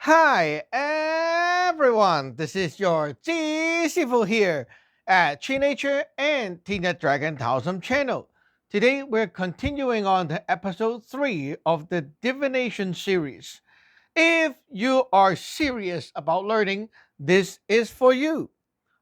Hi everyone, this is your Sifu here at Nature and Tina Dragon Taoism channel. Today we're continuing on to episode 3 of the Divination series. If you are serious about learning, this is for you.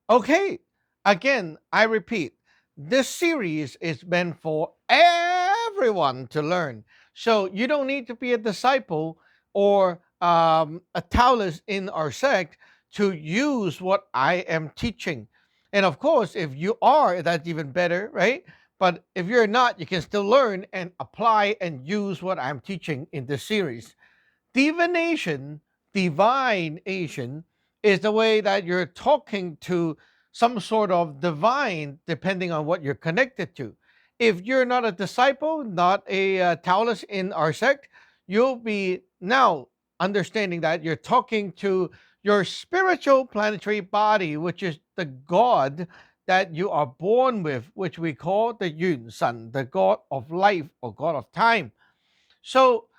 Okay, again, I repeat, this series is meant for everyone to learn. So you don't need to be a disciple or a Taoist in our sect to use what I am teaching. And of course, if you are, that's even better, right? But if you're not, you can still learn and apply and use what I'm teaching in this series. Divination, divine Asian, is the way that you're talking to some sort of divine, depending on what you're connected to. If you're not a disciple, not a Taoist in our sect, you'll be now understanding that you're talking to your spiritual planetary body, which is the God that you are born with, which we call the Yuen Sun, the God of life or God of time. So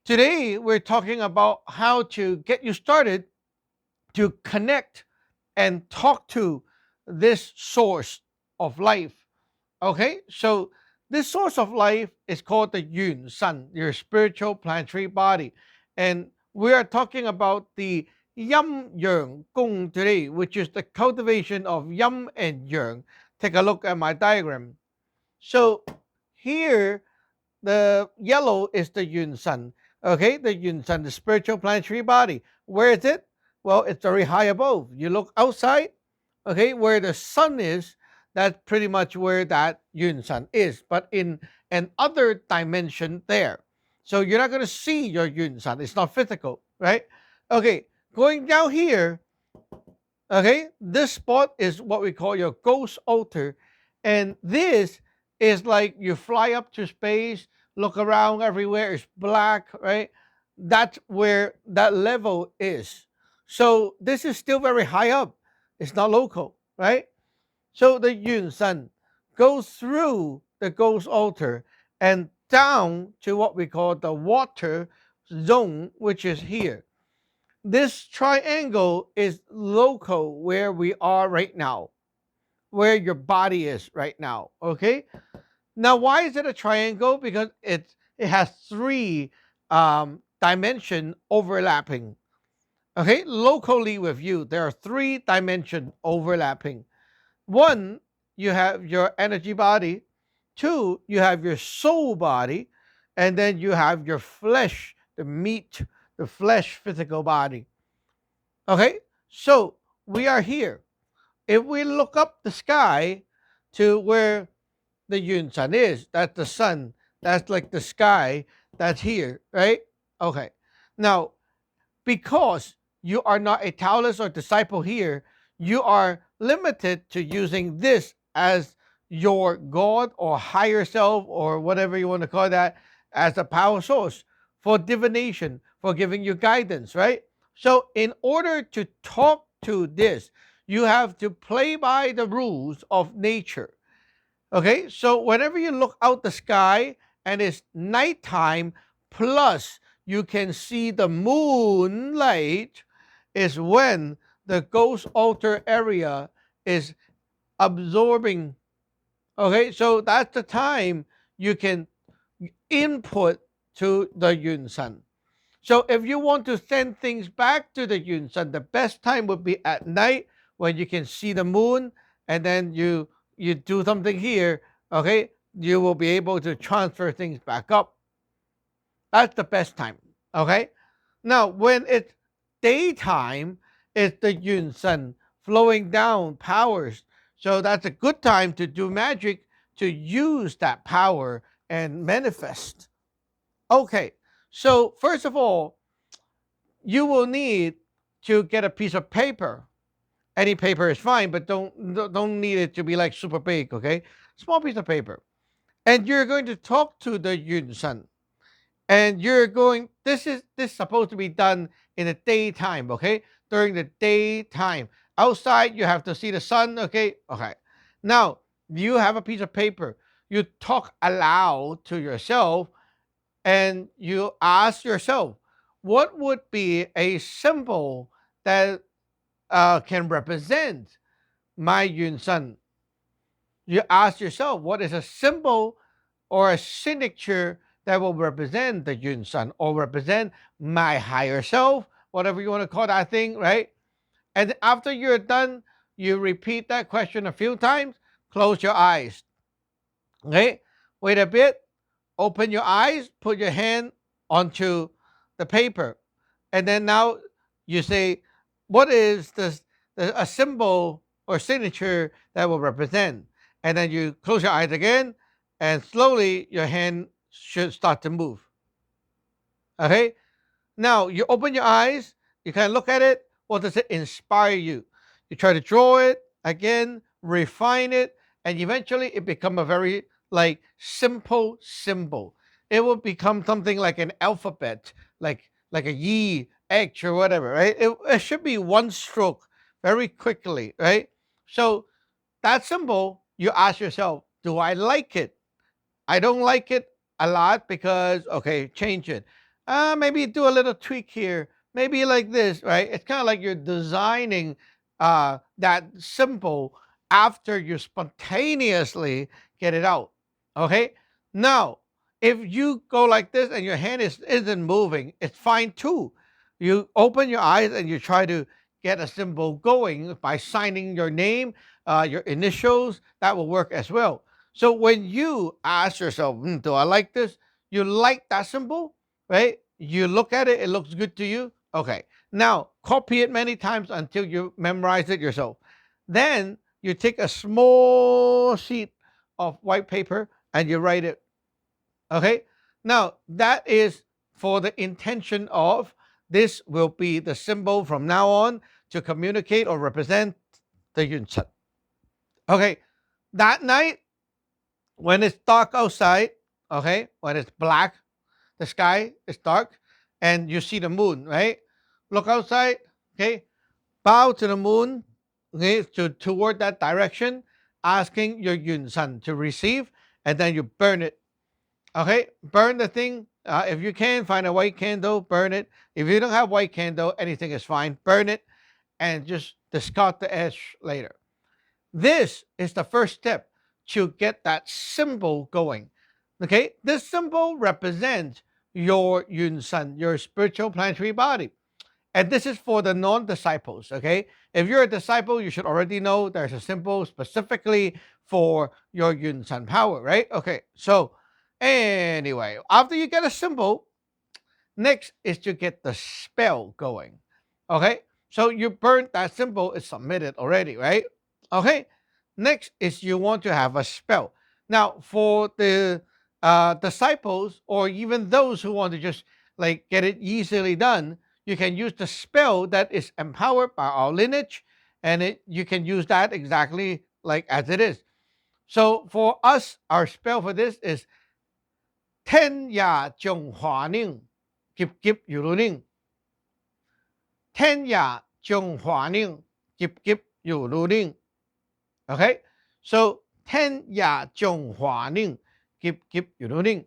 today, we're talking about how to get you started to connect and talk to this source of life. Okay, so this source of life is called the Yuen Sun, your spiritual planetary body. And we are talking about the Yin Yang Gong today, which is the cultivation of Yin and Yang. Take a look at my diagram. So here the yellow is the Yuen Sun. Okay, the Yuen Sun, the spiritual planetary body. Where is it? Well, it's very high above. You look outside, okay, where the sun is, that's pretty much where that Yuen Sun is, but in an other dimension there. So you're not going to see your Yuen Sun. It's not physical, right? Okay, going down here, okay, this spot is what we call your ghost altar. And this is like you fly up to space, look around everywhere, it's black, right? That's where that level is. So this is still very high up. It's not local, right? So the Yun Sun goes through the ghost altar and down to what we call the water zone, which is here. This triangle is local where we are right now, where your body is right now. Okay. Now, why is it a triangle? Because it has three dimension overlapping. Okay, locally with you, there are three dimension overlapping. One, you have your energy body. Two, you have your soul body, and then you have your flesh, the meat, the flesh physical body. Okay, so we are here. If we look up the sky to where the Yun Sun is, that's the sun, that's like the sky, that's here, right? Okay. Now, because you are not a Taoist or disciple here, you are limited to using this as your God or higher self or whatever you want to call that as a power source for divination, for giving you guidance, right? So, in order to talk to this, you have to play by the rules of nature. Okay, so whenever you look out the sky and it's nighttime, plus you can see the moonlight, is when the ghost altar area is absorbing. Okay, so that's the time you can input to the Yun Sun. So if you want to send things back to the Yun Sun, the best time would be at night when you can see the moon, and then you do something here. Okay, you will be able to transfer things back up. That's the best time. Okay, now when it's daytime, it's the Yun Sun flowing down powers. So that's a good time to do magic, to use that power and manifest. Okay, so first of all, you will need to get a piece of paper. Any paper is fine, but don't need it to be like super big, okay? Small piece of paper. And you're going to talk to the Yun Sun. And you're going this is supposed to be done in the daytime, okay? During the daytime. Outside you have to see the sun, okay? Okay. Now, you have a piece of paper. You talk aloud to yourself and you ask yourself, what would be a symbol that can represent my Yuen Sun? You ask yourself, what is a symbol or a signature that will represent the Yuen Sun or represent my higher self, whatever you want to call that thing, right? And after you're done, you repeat that question a few times, close your eyes, okay? Wait a bit, open your eyes, put your hand onto the paper, and then now you say, what is a symbol or signature that will represent? And then you close your eyes again, and slowly your hand should start to move. Okay, now you open your eyes, you kind of look at it. What does it inspire you? You try to draw it again, refine it, and eventually it become a very like simple symbol. It will become something like an alphabet, like a Y, H, or whatever, right? It should be one stroke very quickly, right? So that symbol, you ask yourself, do I like it? I don't like it a lot because okay, change it. Maybe do a little tweak here. Maybe like this, right? It's kind of like you're designing that symbol after you spontaneously get it out. Okay. Now, if you go like this and your hand isn't moving, it's fine too. You open your eyes and you try to get a symbol going by signing your name, your initials. That will work as well. So when you ask yourself, do I like this? You like that symbol, right? You look at it, it looks good to you. Okay. Now copy it many times until you memorize it yourself. Then you take a small sheet of white paper and you write it. Okay. Now that is for the intention of this will be the symbol from now on to communicate or represent the Yun Sun. Okay. That night, when it's dark outside, okay, when it's black, the sky is dark, and you see the moon, right? Look outside, okay, bow to the moon, okay, toward that direction, asking your Yun Sun to receive, and then you burn it, okay? Burn the thing. If you can, find a white candle, burn it. If you don't have white candle, anything is fine. Burn it and just discard the ash later. This is the first step to get that symbol going. Okay, this symbol represents your Yun Sun, your spiritual planetary body. And this is for the non disciples. Okay, if you're a disciple, you should already know there's a symbol specifically for your Yun Sun power, right? Okay, so anyway, after you get a symbol, next is to get the spell going. Okay, so you burnt that symbol, it's submitted already, right? Okay, next is you want to have a spell. Now, for the disciples or even those who want to just like get it easily done, you can use the spell that is empowered by our lineage, and you can use that exactly like as it is. So for us, our spell for this is Ten Ya Zhong Hua Ning, Gip Gip Yuru Ten Ya Zhong Hua Ning, Gip Gip Yuru. Okay, so Ten Ya Zhong Hua Ning, Gip Gip Yuru.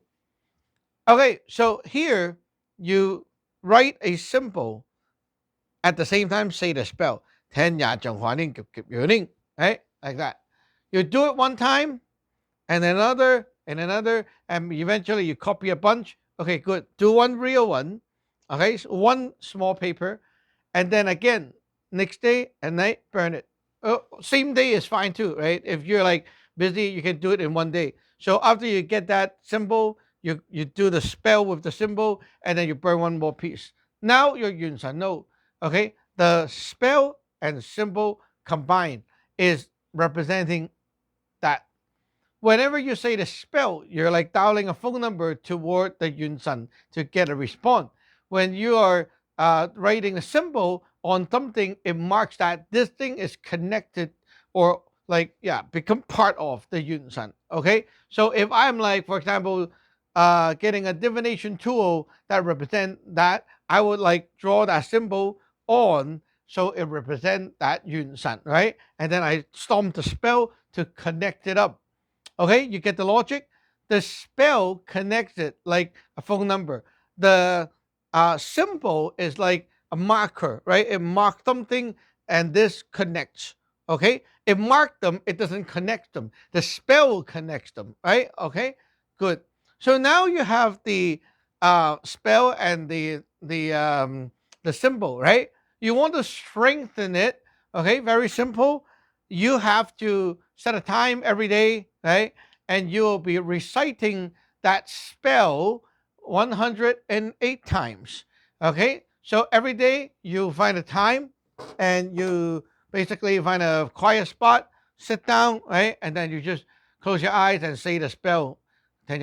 Okay, so here you write a symbol at the same time say the spell Ten Ya Zhong Hua Ning, Gip Gip Yuru. Right, like that. You do it one time, and another, and eventually you copy a bunch. Okay, good. Do one real one. Okay, so one small paper, and then again next day and night burn it. Oh, same day is fine too, right? If you're like busy, you can do it in one day. So after you get that symbol, you do the spell with the symbol, and then you burn one more piece. Now your Yun San no. Okay, the spell and symbol combined is representing that whenever you say the spell, you're like dialing a phone number toward the Yun Sun to get a response. When you are writing a symbol on something, it marks that this thing is connected or like yeah, become part of the Yun Sun. Okay, so if I'm like, for example, getting a divination tool that represent that, I would like draw that symbol on so it represent that Yun Sun, right? And then I stomp the spell to connect it up. Okay, you get the logic? The spell connects it like a phone number. The Symbol is like a marker, right? It marks something and this connects. Okay, it marked them, it doesn't connect them. The spell connects them, right? Okay, good. So now you have the spell and the symbol, right? You want to strengthen it. Okay, very simple. You have to set a time every day, right? And you'll be reciting that spell 108 times. Okay, so every day you find a time and you basically find a quiet spot, sit down, right? And then you just close your eyes and say the spell. And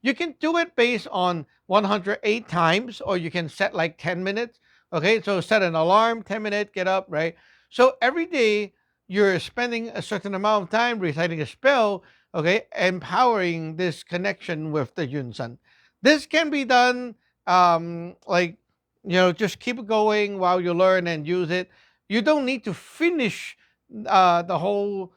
you can do it based on 108 times, or you can set like 10 minutes. Okay, so set an alarm, 10 minutes, get up, right? So every day you're spending a certain amount of time reciting a spell, okay, empowering this connection with the Yuen Sun. This can be done like, just keep it going while you learn and use it. You don't need to finish the whole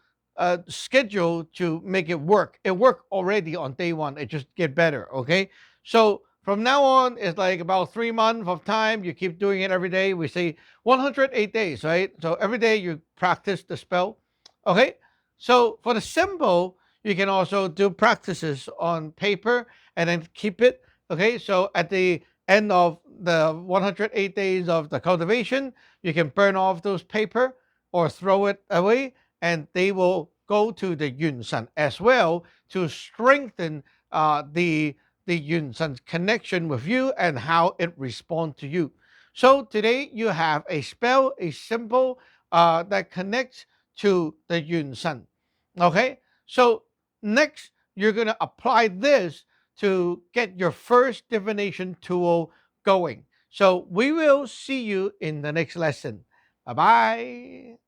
schedule to make it work. It worked already on day one. It just get better. Okay, so from now on, it's like about 3 months of time. You keep doing it every day. We say 108 days, right? So every day you practice the spell. Okay, so for the symbol, you can also do practices on paper and then keep it. Okay, so at the end of the 108 days of the cultivation, you can burn off those paper or throw it away, and they will go to the Yun Sun as well to strengthen the Yun Sun's connection with you and how it responds to you. So today you have a spell, a symbol that connects to the Yun Sun. Okay, so next you're going to apply this to get your first divination tool going. So we will see you in the next lesson. Bye bye.